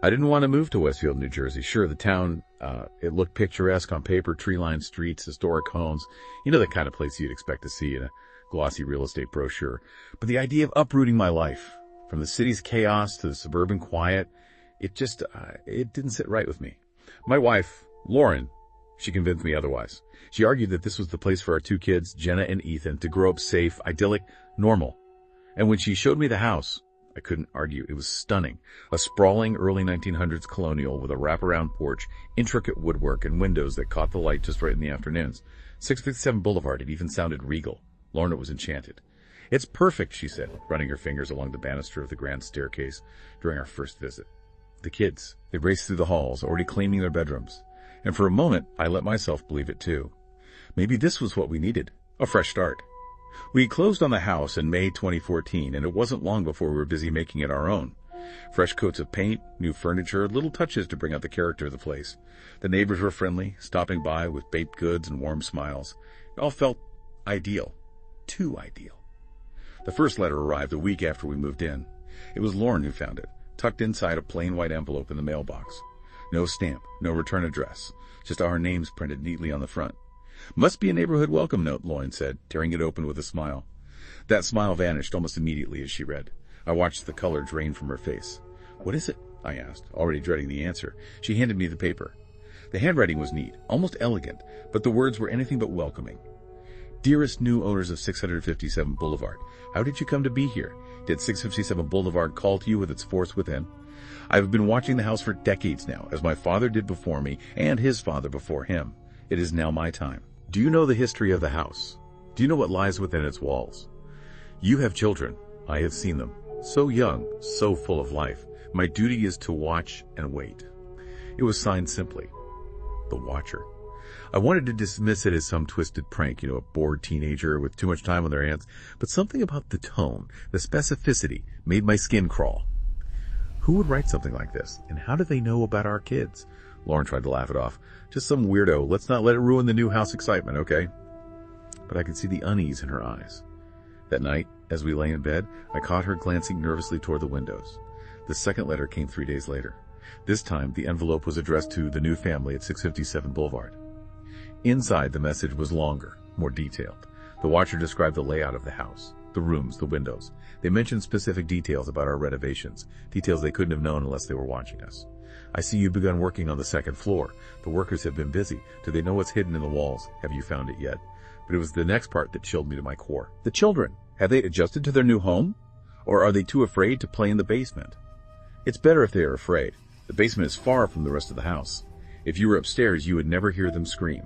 I didn't want to move to Westfield, New Jersey. Sure, the town, it looked picturesque on paper, tree-lined streets, historic homes. You know, the kind of place you'd expect to see in a glossy real estate brochure. But the idea of uprooting my life from the city's chaos to the suburban quiet, it didn't sit right with me. My wife, Lauren, she convinced me otherwise. She argued that this was the place for our two kids, Jenna and Ethan, to grow up safe, idyllic, normal. And when she showed me the house, I couldn't argue. It was stunning. A sprawling early 1900s colonial with a wraparound porch, intricate woodwork, and windows that caught the light just right in the afternoons. 657 Boulevard, it even sounded regal. Lorna was enchanted. It's perfect, she said, running her fingers along the banister of the grand staircase during our first visit. The kids, they raced through the halls, already claiming their bedrooms. And for a moment, I let myself believe it too. Maybe this was what we needed, a fresh start. We closed on the house in May 2014, and it wasn't long before we were busy making it our own. Fresh coats of paint, new furniture, little touches to bring out the character of the place. The neighbors were friendly, stopping by with baked goods and warm smiles. It all felt ideal. Too ideal. The first letter arrived a week after we moved in. It was Lauren who found it, tucked inside a plain white envelope in the mailbox. No stamp, no return address, just our names printed neatly on the front. Must be a neighborhood welcome note, Lauren said, tearing it open with a smile. That smile vanished almost immediately as she read. I watched the color drain from her face. What is it? I asked, already dreading the answer. She handed me the paper. The handwriting was neat, almost elegant, but the words were anything but welcoming. Dearest new owners of 657 Boulevard, how did you come to be here? Did 657 Boulevard call to you with its force within? I've been watching the house for decades now, as my father did before me and his father before him. It is now my time. Do you know the history of the house? Do you know what lies within its walls? You have children. I have seen them. So young, so full of life. My duty is to watch and wait. It was signed simply, The Watcher. I wanted to dismiss it as some twisted prank, a bored teenager with too much time on their hands, but something about the tone, the specificity, made my skin crawl. Who would write something like this? And how do they know about our kids? Lauren tried to laugh it off. Just some weirdo. Let's not let it ruin the new house excitement, okay? But I could see the unease in her eyes. That night, as we lay in bed, I caught her glancing nervously toward the windows. The second letter came 3 days later. This time, the envelope was addressed to the new family at 657 Boulevard. Inside, the message was longer, more detailed. The Watcher described the layout of the house, the rooms, the windows. They mentioned specific details about our renovations, details they couldn't have known unless they were watching us. I see you've begun working on the second floor. The workers have been busy. Do they know what's hidden in the walls? Have you found it yet? But it was the next part that chilled me to my core. The children, have they adjusted to their new home? Or are they too afraid to play in the basement? It's better if they are afraid. The basement is far from the rest of the house. If you were upstairs, you would never hear them scream.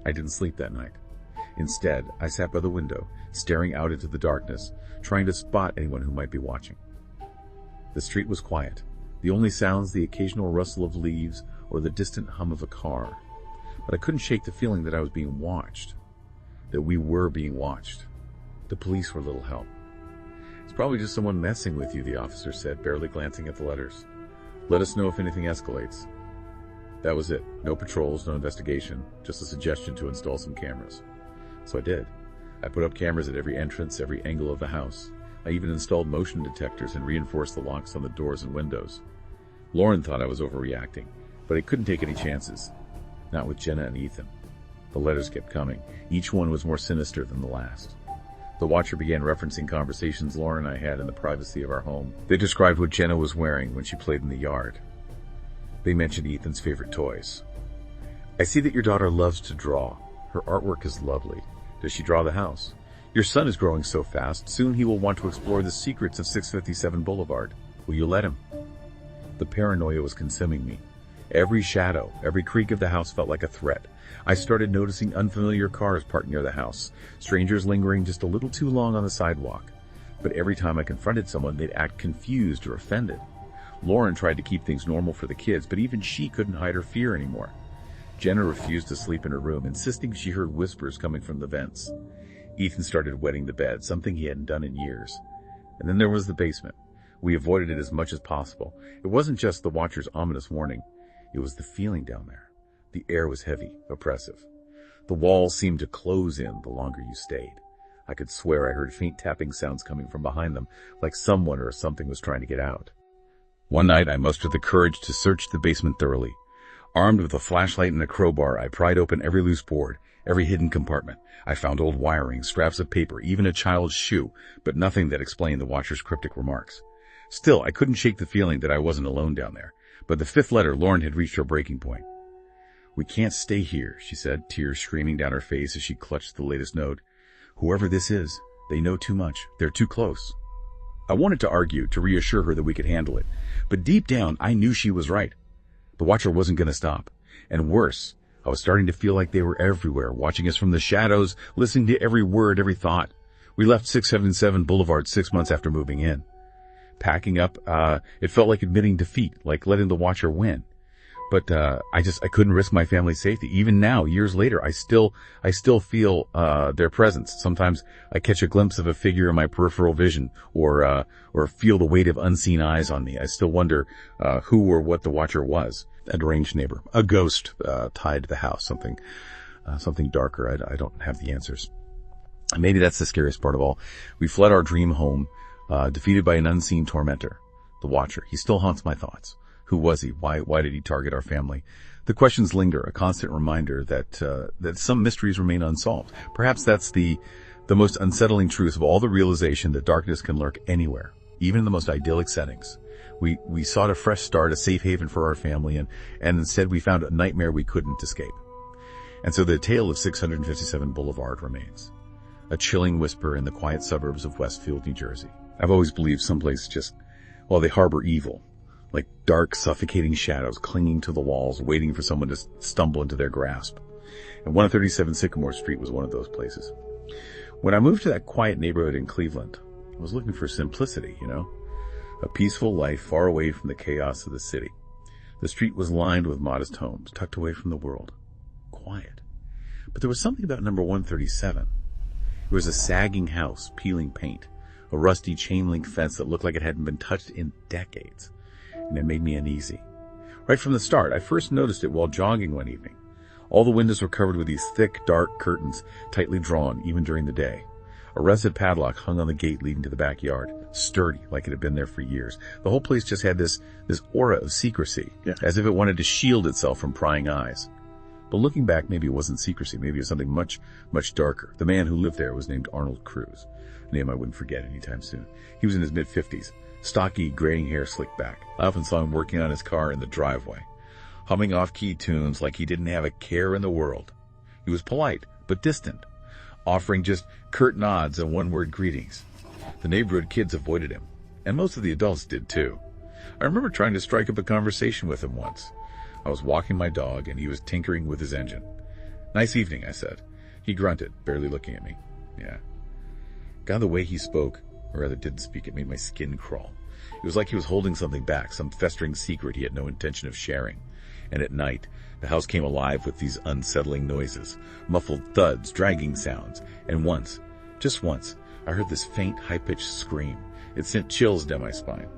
I didn't sleep that night. Instead, I sat by the window, staring out into the darkness, trying to spot anyone who might be watching. The street was quiet. The only sounds, the occasional rustle of leaves or the distant hum of a car. But I couldn't shake the feeling that I was being watched, that we were being watched. The police were little help. It's probably just someone messing with you, the officer said, barely glancing at the letters. Let us know if anything escalates. That was it. No patrols, no investigation, just a suggestion to install some cameras. So I did. I put up cameras at every entrance, every angle of the house. I even installed motion detectors and reinforced the locks on the doors and windows. Lauren thought I was overreacting, but I couldn't take any chances. Not with Jenna and Ethan. The letters kept coming. Each one was more sinister than the last. The Watcher began referencing conversations Lauren and I had in the privacy of our home. They described what Jenna was wearing when she played in the yard. They mentioned Ethan's favorite toys. I see that your daughter loves to draw. Her artwork is lovely. Does she draw the house? Your son is growing so fast, soon he will want to explore the secrets of 657 Boulevard. Will you let him? The paranoia was consuming me. Every shadow, every creak of the house felt like a threat. I started noticing unfamiliar cars parked near the house, strangers lingering just a little too long on the sidewalk. But every time I confronted someone, they'd act confused or offended. Lauren tried to keep things normal for the kids, but even she couldn't hide her fear anymore. Jenna refused to sleep in her room, insisting she heard whispers coming from the vents. Ethan started wetting the bed, something he hadn't done in years. And then there was the basement. We avoided it as much as possible. It wasn't just the Watcher's ominous warning. It was the feeling down there. The air was heavy, oppressive. The walls seemed to close in the longer you stayed. I could swear I heard faint tapping sounds coming from behind them, like someone or something was trying to get out. One night, I mustered the courage to search the basement thoroughly. Armed with a flashlight and a crowbar, I pried open every loose board, every hidden compartment. I found old wiring, scraps of paper, even a child's shoe, but nothing that explained the watcher's cryptic remarks. Still, I couldn't shake the feeling that I wasn't alone down there. But the fifth letter, Lauren had reached her breaking point. "We can't stay here," she said, tears streaming down her face as she clutched the latest note. "Whoever this is, they know too much. They're too close." I wanted to argue, to reassure her that we could handle it. But deep down, I knew she was right. The watcher wasn't going to stop. And worse, I was starting to feel like they were everywhere, watching us from the shadows, listening to every word, every thought. We left 677 Boulevard 6 months after moving in. Packing up, it felt like admitting defeat, like letting the watcher win. But I couldn't risk my family's safety. Even now, years later, I still feel their presence. Sometimes I catch a glimpse of a figure in my peripheral vision, or feel the weight of unseen eyes on me. I still wonder who or what the watcher was. A deranged neighbor, a ghost tied to the house, something darker. I don't have the answers. And maybe that's the scariest part of all. We fled our dream home, defeated by an unseen tormentor, the watcher. He still haunts my thoughts. Who was he? Why did he target our family? The questions linger, a constant reminder that some mysteries remain unsolved. Perhaps that's the most unsettling truth of all, the realization that darkness can lurk anywhere, even in the most idyllic settings. We sought a fresh start, a safe haven for our family, and instead we found a nightmare we couldn't escape. And so the tale of 657 Boulevard remains, a chilling whisper in the quiet suburbs of Westfield, New Jersey. I've always believed someplace they harbor evil, like dark, suffocating shadows clinging to the walls, waiting for someone to stumble into their grasp. And 137 Sycamore Street was one of those places. When I moved to that quiet neighborhood in Cleveland, I was looking for simplicity, a peaceful life far away from the chaos of the city. The street was lined with modest homes, tucked away from the world. Quiet. But there was something about number 137. It was a sagging house, peeling paint, a rusty chain-link fence that looked like it hadn't been touched in decades. And it made me uneasy. Right from the start, I first noticed it while jogging one evening. All the windows were covered with these thick, dark curtains, tightly drawn, even during the day. A rusted padlock hung on the gate leading to the backyard, sturdy, like it had been there for years. The whole place just had this aura of secrecy, as if it wanted to shield itself from prying eyes. But looking back, maybe it wasn't secrecy. Maybe it was something much, much darker. The man who lived there was named Arnold Cruz, a name I wouldn't forget anytime soon. He was in his mid-50s, stocky, graying hair slicked back. I often saw him working on his car in the driveway, humming off-key tunes like he didn't have a care in the world. He was polite, but distant, offering just curt nods and one-word greetings. The neighborhood kids avoided him, and most of the adults did too. I remember trying to strike up a conversation with him once. I was walking my dog, and he was tinkering with his engine. "Nice evening," I said. He grunted, barely looking at me. Yeah. God, the way he spoke, or rather didn't speak, it made my skin crawl. It was like he was holding something back, some festering secret he had no intention of sharing. And at night, the house came alive with these unsettling noises, muffled thuds, dragging sounds. And once, just once, I heard this faint, high-pitched scream. It sent chills down my spine.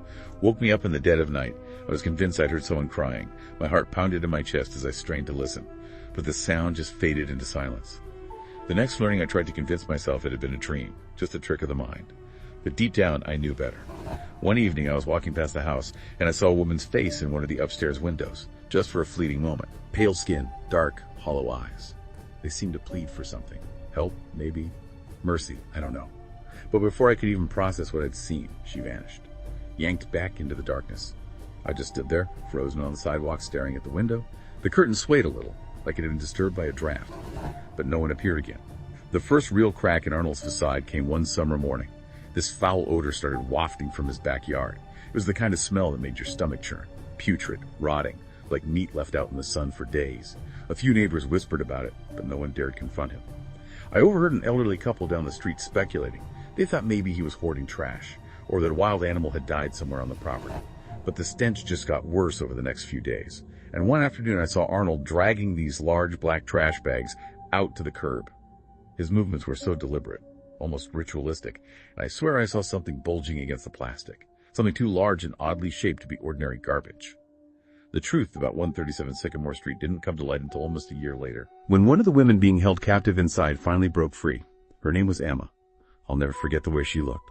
Woke me up in the dead of night. I was convinced I'd heard someone crying. My heart pounded in my chest as I strained to listen. But the sound just faded into silence. The next morning I tried to convince myself it had been a dream, just a trick of the mind. But deep down, I knew better. One evening I was walking past the house, and I saw a woman's face in one of the upstairs windows, just for a fleeting moment. Pale skin, dark, hollow eyes. They seemed to plead for something. Help, maybe. Mercy, I don't know. But before I could even process what I'd seen, she vanished, yanked back into the darkness. I just stood there, frozen on the sidewalk, staring at the window. The curtain swayed a little, like it had been disturbed by a draft, but no one appeared again. The first real crack in Arnold's facade came one summer morning. This foul odor started wafting from his backyard. It was the kind of smell that made your stomach churn, putrid, rotting, like meat left out in the sun for days. A few neighbors whispered about it, but no one dared confront him. I overheard an elderly couple down the street speculating. They thought maybe he was hoarding trash, or that a wild animal had died somewhere on the property. But the stench just got worse over the next few days. And one afternoon I saw Arnold dragging these large black trash bags out to the curb. His movements were so deliberate, almost ritualistic, and I swear I saw something bulging against the plastic, something too large and oddly shaped to be ordinary garbage. The truth about 137 Sycamore Street didn't come to light until almost a year later, when one of the women being held captive inside finally broke free. Her name was Emma. I'll never forget the way she looked.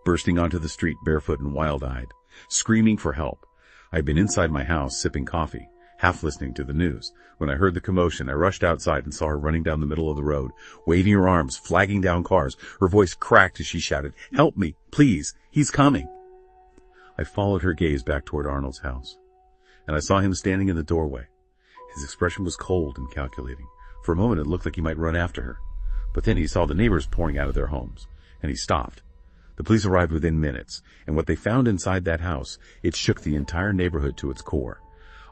Bursting onto the street barefoot and wild-eyed, screaming for help, I had been inside my house sipping coffee, half listening to the news. When I heard the commotion, I rushed outside and saw her running down the middle of the road, waving her arms, flagging down cars. Her voice cracked as she shouted, "Help me, please, he's coming." I followed her gaze back toward Arnold's house, and I saw him standing in the doorway. His expression was cold and calculating. For a moment it looked like he might run after her, but then he saw the neighbors pouring out of their homes, and he stopped. The police arrived within minutes, and what they found inside that house, it shook the entire neighborhood to its core.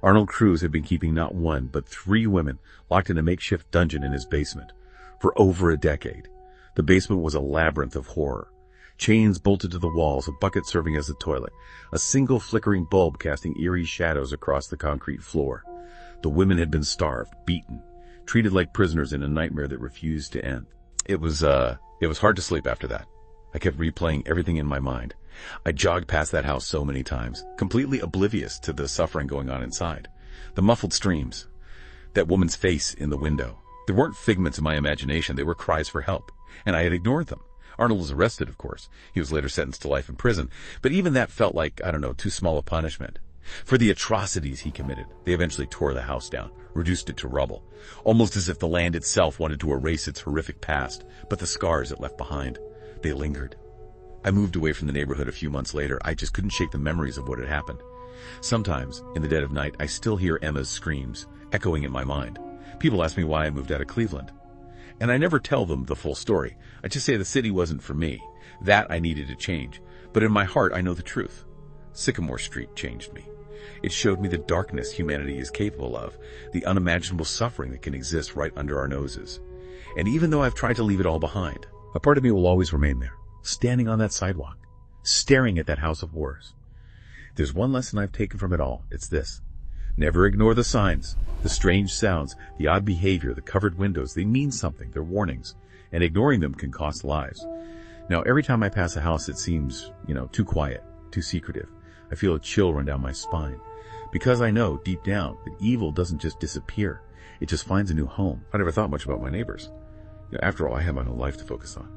Arnold Cruz had been keeping not one, but 3 women locked in a makeshift dungeon in his basement for over a decade. The basement was a labyrinth of horror. Chains bolted to the walls, a bucket serving as a toilet, a single flickering bulb casting eerie shadows across the concrete floor. The women had been starved, beaten, treated like prisoners in a nightmare that refused to end. It was hard to sleep after that. I kept replaying everything in my mind. I jogged past that house so many times, completely oblivious to the suffering going on inside. The muffled screams, that woman's face in the window. They weren't figments of my imagination, they were cries for help, and I had ignored them. Arnold was arrested, of course. He was later sentenced to life in prison, but even that felt like, too small a punishment. For the atrocities he committed, they eventually tore the house down, reduced it to rubble, almost as if the land itself wanted to erase its horrific past, but the scars it left behind, they lingered. I moved away from the neighborhood a few months later. I just couldn't shake the memories of what had happened. Sometimes, in the dead of night, I still hear Emma's screams, echoing in my mind. People ask me why I moved out of Cleveland. And I never tell them the full story. I just say the city wasn't for me. That I needed to change. But in my heart, I know the truth. Sycamore Street changed me. It showed me the darkness humanity is capable of, the unimaginable suffering that can exist right under our noses. And even though I've tried to leave it all behind, a part of me will always remain there, standing on that sidewalk, staring at that house of horrors. There's one lesson I've taken from it all. It's this. Never ignore the signs, the strange sounds, the odd behavior, the covered windows. They mean something. They're warnings. And ignoring them can cost lives. Now, every time I pass a house, it seems, too quiet, too secretive. I feel a chill run down my spine. Because I know, deep down, that evil doesn't just disappear. It just finds a new home. I never thought much about my neighbors. After all, I have my own life to focus on.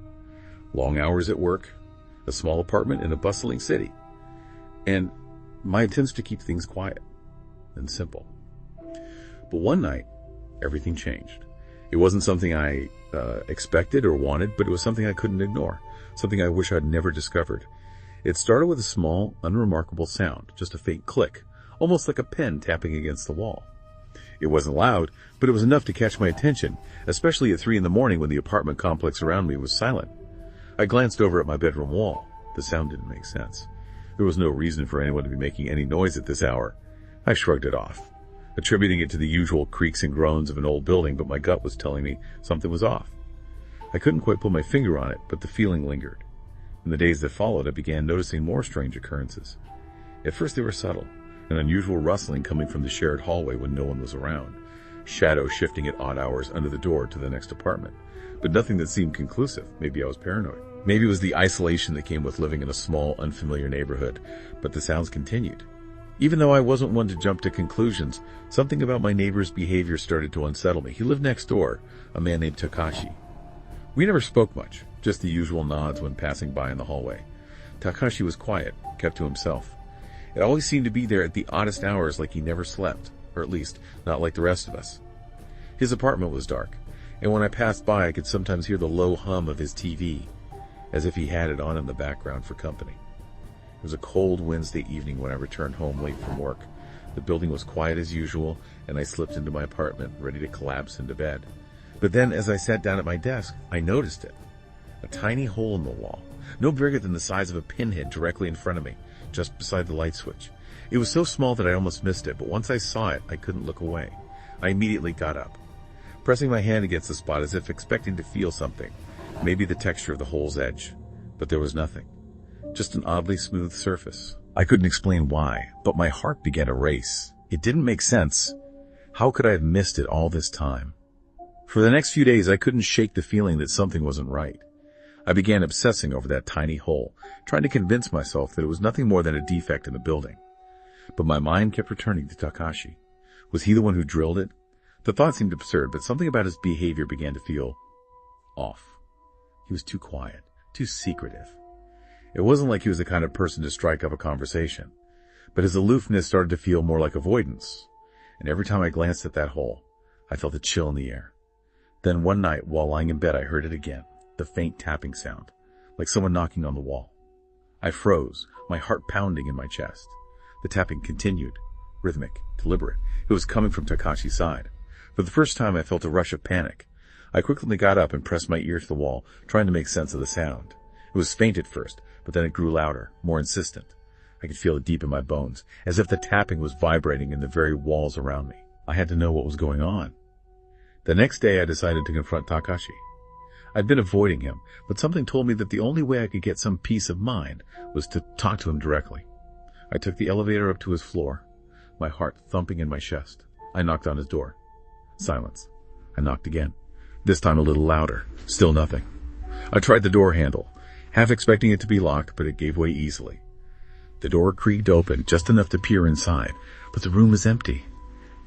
Long hours at work, a small apartment in a bustling city. And my attempts to keep things quiet and simple. But one night, everything changed. It wasn't something I expected or wanted, but it was something I couldn't ignore, something I wish I'd never discovered. It started with a small, unremarkable sound, just a faint click, almost like a pen tapping against the wall. It wasn't loud, but it was enough to catch my attention, especially at 3 a.m. when the apartment complex around me was silent. I glanced over at my bedroom wall. The sound didn't make sense. There was no reason for anyone to be making any noise at this hour. I shrugged it off, attributing it to the usual creaks and groans of an old building, but my gut was telling me something was off. I couldn't quite put my finger on it, but the feeling lingered. In the days that followed, I began noticing more strange occurrences. At first they were subtle, an unusual rustling coming from the shared hallway when no one was around, shadows shifting at odd hours under the door to the next apartment, but nothing that seemed conclusive. Maybe I was paranoid. Maybe it was the isolation that came with living in a small, unfamiliar neighborhood, but the sounds continued. Even though I wasn't one to jump to conclusions, something about my neighbor's behavior started to unsettle me. He lived next door, a man named Takashi. We never spoke much, just the usual nods when passing by in the hallway. Takashi was quiet, kept to himself. It always seemed to be there at the oddest hours, like he never slept, or at least not like the rest of us. His apartment was dark, and when I passed by I could sometimes hear the low hum of his TV, as if he had it on in the background for company. It was a cold Wednesday evening when I returned home late from work. The building was quiet as usual, and I slipped into my apartment, ready to collapse into bed. But then, as I sat down at my desk, I noticed it. A tiny hole in the wall, no bigger than the size of a pinhead, directly in front of me, just beside the light switch. It was so small that I almost missed it, but once I saw it, I couldn't look away. I immediately got up, pressing my hand against the spot as if expecting to feel something, maybe the texture of the hole's edge. But there was nothing. Just an oddly smooth surface. I couldn't explain why, but my heart began to race. It didn't make sense. How could I have missed it all this time? For the next few days, I couldn't shake the feeling that something wasn't right. I began obsessing over that tiny hole, trying to convince myself that it was nothing more than a defect in the building. But my mind kept returning to Takashi. Was he the one who drilled it? The thought seemed absurd, but something about his behavior began to feel off. He was too quiet, too secretive. It wasn't like he was the kind of person to strike up a conversation. But his aloofness started to feel more like avoidance, and every time I glanced at that hole, I felt a chill in the air. Then one night, while lying in bed, I heard it again, the faint tapping sound, like someone knocking on the wall. I froze, my heart pounding in my chest. The tapping continued, rhythmic, deliberate. It was coming from Takashi's side. For the first time, I felt a rush of panic. I quickly got up and pressed my ear to the wall, trying to make sense of the sound. It was faint at first, but then it grew louder, more insistent. I could feel it deep in my bones, as if the tapping was vibrating in the very walls around me. I had to know what was going on. The next day, I decided to confront Takashi. I'd been avoiding him, but something told me that the only way I could get some peace of mind was to talk to him directly. I took the elevator up to his floor, my heart thumping in my chest. I knocked on his door. Silence. I knocked again, this time a little louder. Still nothing. I tried the door handle, half expecting it to be locked, but it gave way easily. The door creaked open, just enough to peer inside, but the room was empty.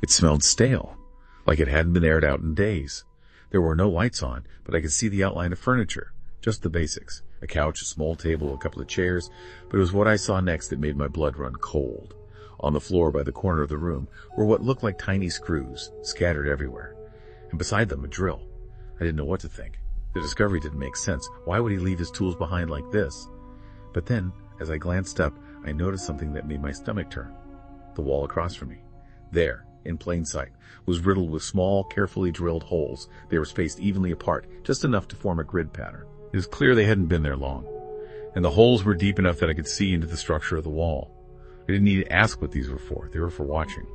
It smelled stale, like it hadn't been aired out in days. There were no lights on, but I could see the outline of furniture, just the basics. A couch, a small table, a couple of chairs, but it was what I saw next that made my blood run cold. On the floor by the corner of the room were what looked like tiny screws, scattered everywhere, and beside them a drill. I didn't know what to think. The discovery didn't make sense. Why would he leave his tools behind like this? But then, as I glanced up, I noticed something that made my stomach turn. The wall across from me. There, in plain sight, was riddled with small, carefully drilled holes. They were spaced evenly apart, just enough to form a grid pattern. It was clear they hadn't been there long, and the holes were deep enough that I could see into the structure of the wall. I didn't need to ask what these were for. They were for watching.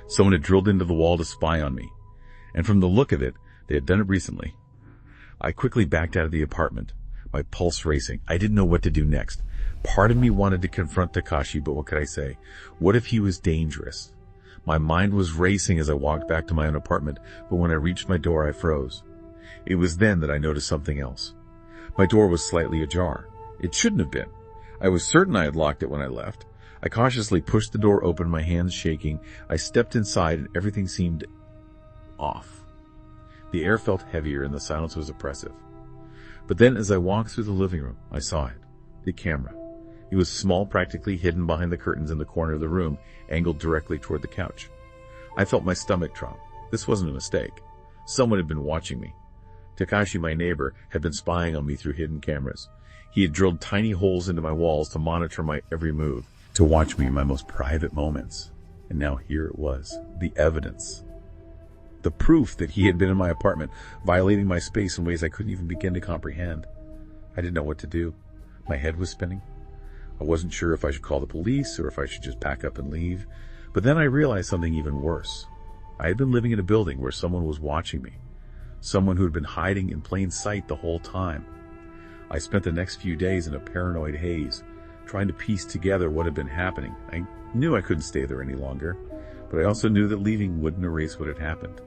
Someone had drilled into the wall to spy on me, and from the look of it, they had done it recently. I quickly backed out of the apartment, my pulse racing. I didn't know what to do next. Part of me wanted to confront Takashi, but what could I say? What if he was dangerous? My mind was racing as I walked back to my own apartment, but when I reached my door, I froze. It was then that I noticed something else. My door was slightly ajar. It shouldn't have been. I was certain I had locked it when I left. I cautiously pushed the door open, my hands shaking. I stepped inside and everything seemed off. The air felt heavier and the silence was oppressive. But then as I walked through the living room, I saw it. The camera. It was small, practically hidden behind the curtains in the corner of the room, angled directly toward the couch. I felt my stomach drop. This wasn't a mistake. Someone had been watching me. Takashi, my neighbor, had been spying on me through hidden cameras. He had drilled tiny holes into my walls to monitor my every move, to watch me in my most private moments. And now here it was, the evidence. The proof that he had been in my apartment, violating my space in ways I couldn't even begin to comprehend. I didn't know what to do. My head was spinning. I wasn't sure if I should call the police or if I should just pack up and leave. But then I realized something even worse. I had been living in a building where someone was watching me. Someone who had been hiding in plain sight the whole time. I spent the next few days in a paranoid haze, trying to piece together what had been happening. I knew I couldn't stay there any longer, but I also knew that leaving wouldn't erase what had happened.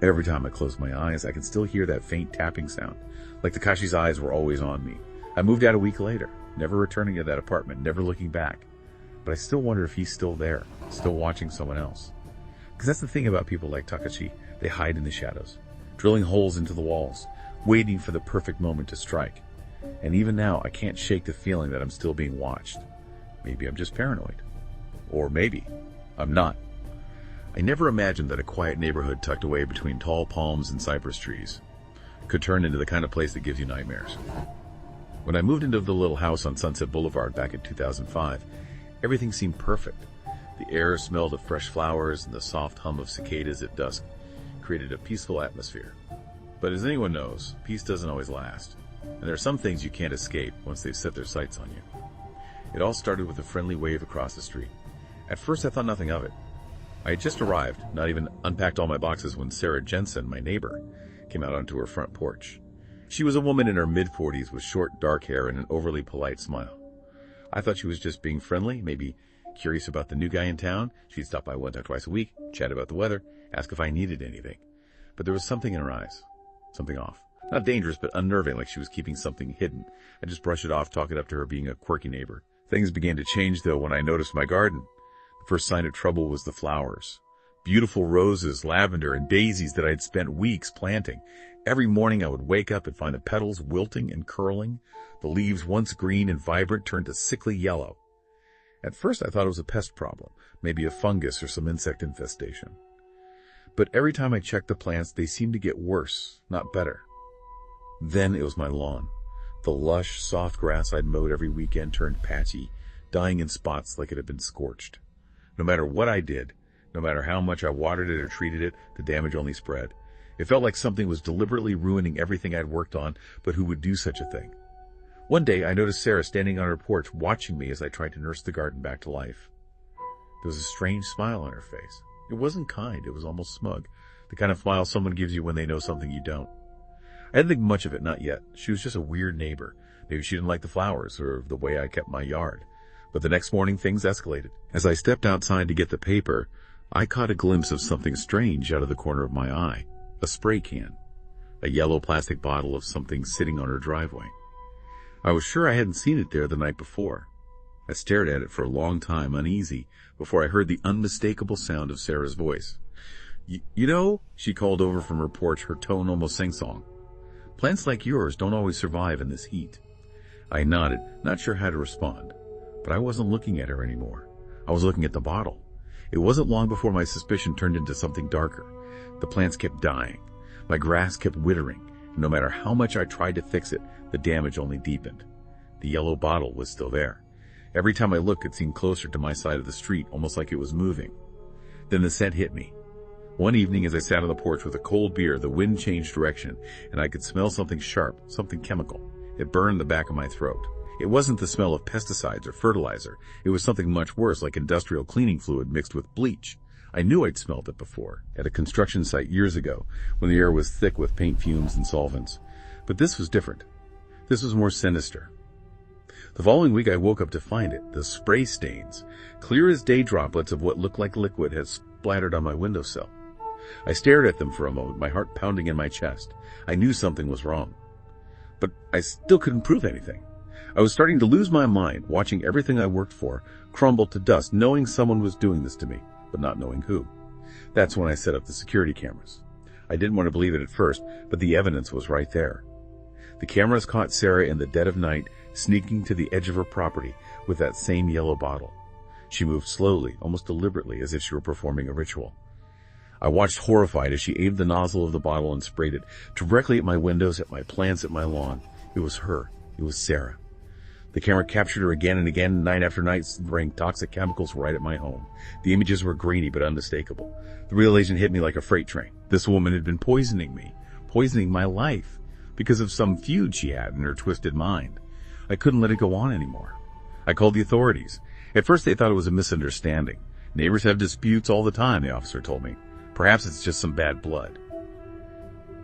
Every time I closed my eyes, I could still hear that faint tapping sound, like Takashi's eyes were always on me. I moved out a week later, never returning to that apartment, never looking back. But I still wonder if he's still there, still watching someone else. Because that's the thing about people like Takashi, they hide in the shadows, drilling holes into the walls, waiting for the perfect moment to strike. And even now, I can't shake the feeling that I'm still being watched. Maybe I'm just paranoid. Or maybe I'm not. I never imagined that a quiet neighborhood tucked away between tall palms and cypress trees could turn into the kind of place that gives you nightmares. When I moved into the little house on Sunset Boulevard back in 2005, everything seemed perfect. The air smelled of fresh flowers, and the soft hum of cicadas at dusk created a peaceful atmosphere. But as anyone knows, peace doesn't always last, and there are some things you can't escape once they've set their sights on you. It all started with a friendly wave across the street. At first I thought nothing of it. I had just arrived, not even unpacked all my boxes, when Sarah Jensen, my neighbor, came out onto her front porch. She was a woman in her mid-40s with short, dark hair and an overly polite smile. I thought she was just being friendly, maybe curious about the new guy in town. She'd stop by once or twice a week, chat about the weather, ask if I needed anything. But there was something in her eyes. Something off. Not dangerous, but unnerving, like she was keeping something hidden. I just brushed it off, talking up to her being a quirky neighbor. Things began to change, though, when I noticed my garden. The first sign of trouble was the flowers. Beautiful roses, lavender, and daisies that I had spent weeks planting. Every morning I would wake up and find the petals wilting and curling. The leaves, once green and vibrant, turned to sickly yellow. At first I thought it was a pest problem, maybe a fungus or some insect infestation. But every time I checked the plants, they seemed to get worse, not better. Then it was my lawn. The lush, soft grass I'd mowed every weekend turned patchy, dying in spots like it had been scorched. No matter what I did, no matter how much I watered it or treated it, the damage only spread. It felt like something was deliberately ruining everything I'd worked on, but who would do such a thing? One day, I noticed Sarah standing on her porch watching me as I tried to nurse the garden back to life. There was a strange smile on her face. It wasn't kind, it was almost smug, the kind of smile someone gives you when they know something you don't. I didn't think much of it, not yet. She was just a weird neighbor. Maybe she didn't like the flowers or the way I kept my yard. But the next morning, things escalated. As I stepped outside to get the paper, I caught a glimpse of something strange out of the corner of my eye. A spray can. A yellow plastic bottle of something sitting on her driveway. I was sure I hadn't seen it there the night before. I stared at it for a long time, uneasy, before I heard the unmistakable sound of Sarah's voice. You know, she called over from her porch, her tone almost sing-song. Plants like yours don't always survive in this heat. I nodded, not sure how to respond. But I wasn't looking at her anymore. I was looking at the bottle. It wasn't long before my suspicion turned into something darker. The plants kept dying. My grass kept withering. And no matter how much I tried to fix it, the damage only deepened. The yellow bottle was still there. Every time I looked, it seemed closer to my side of the street, almost like it was moving. Then the scent hit me. One evening, as I sat on the porch with a cold beer, the wind changed direction, and I could smell something sharp, something chemical. It burned the back of my throat. It wasn't the smell of pesticides or fertilizer. It was something much worse, like industrial cleaning fluid mixed with bleach. I knew I'd smelled it before, at a construction site years ago, when the air was thick with paint fumes and solvents. But this was different. This was more sinister. The following week, I woke up to find it, the spray stains, clear as day droplets of what looked like liquid, had splattered on my windowsill. I stared at them for a moment, my heart pounding in my chest. I knew something was wrong. But I still couldn't prove anything. I was starting to lose my mind, watching everything I worked for crumble to dust, knowing someone was doing this to me, but not knowing who. That's when I set up the security cameras. I didn't want to believe it at first, but the evidence was right there. The cameras caught Sarah in the dead of night, sneaking to the edge of her property with that same yellow bottle. She moved slowly, almost deliberately, as if she were performing a ritual. I watched horrified as she aimed the nozzle of the bottle and sprayed it directly at my windows, at my plants, at my lawn. It was her. It was Sarah. The camera captured her again and again, night after night, spraying toxic chemicals right at my home. The images were grainy but unmistakable. The realization hit me like a freight train. This woman had been poisoning me, poisoning my life, because of some feud she had in her twisted mind. I couldn't let it go on anymore. I called the authorities. At first they thought it was a misunderstanding. Neighbors have disputes all the time, the officer told me. Perhaps it's just some bad blood.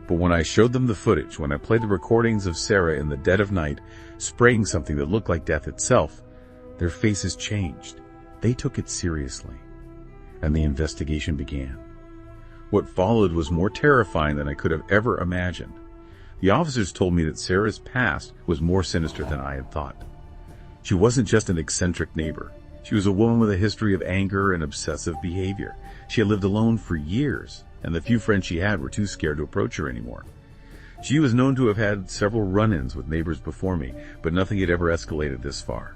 But when I showed them the footage, when I played the recordings of Sarah in the dead of night, spraying something that looked like death itself, their faces changed. They took it seriously. And the investigation began. What followed was more terrifying than I could have ever imagined. The officers told me that Sarah's past was more sinister than I had thought. She wasn't just an eccentric neighbor. She was a woman with a history of anger and obsessive behavior. She had lived alone for years, and the few friends she had were too scared to approach her anymore. She was known to have had several run-ins with neighbors before me, but nothing had ever escalated this far.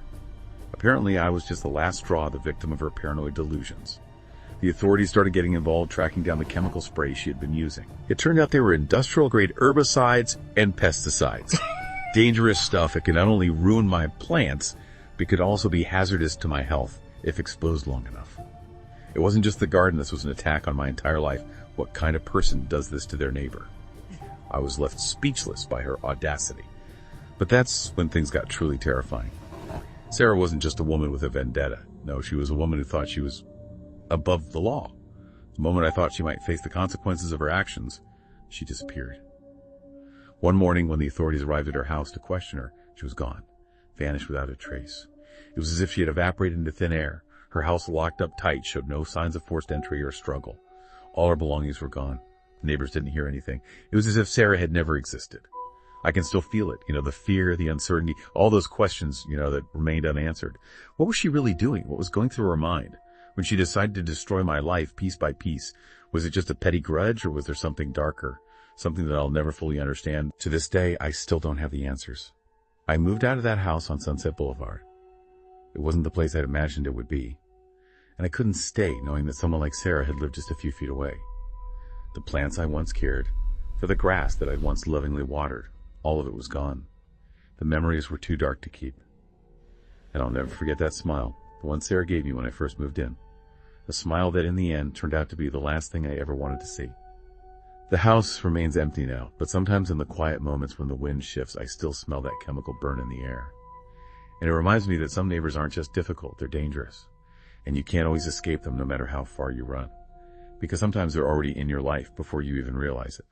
Apparently, I was just the last straw, the victim of her paranoid delusions. The authorities started getting involved, tracking down the chemical spray she had been using. It turned out they were industrial-grade herbicides and pesticides. Dangerous stuff that could not only ruin my plants, but could also be hazardous to my health if exposed long enough. It wasn't just the garden, this was an attack on my entire life. What kind of person does this to their neighbor? I was left speechless by her audacity. But that's when things got truly terrifying. Sarah wasn't just a woman with a vendetta. No, she was a woman who thought she was above the law. The moment I thought she might face the consequences of her actions, she disappeared. One morning when the authorities arrived at her house to question her, she was gone, vanished without a trace. It was as if she had evaporated into thin air. Her house, locked up tight, showed no signs of forced entry or struggle. All her belongings were gone. Neighbors didn't hear anything. It was as if Sarah had never existed. I can still feel it, the fear, the uncertainty, all those questions, that remained unanswered. What was she really doing? What was going through her mind when she decided to destroy my life piece by piece? Was it just a petty grudge, or was there something darker, something that I'll never fully understand? To this day, I still don't have the answers. I moved out of that house on Sunset Boulevard. It wasn't the place I'd imagined it would be. And I couldn't stay knowing that someone like Sarah had lived just a few feet away. The plants I once cared for, the grass that I'd once lovingly watered, all of it was gone. The memories were too dark to keep. And I'll never forget that smile, the one Sarah gave me when I first moved in. A smile that in the end turned out to be the last thing I ever wanted to see. The house remains empty now, but sometimes in the quiet moments when the wind shifts, I still smell that chemical burn in the air. And it reminds me that some neighbors aren't just difficult, they're dangerous. And you can't always escape them no matter how far you run. Because sometimes they're already in your life before you even realize it.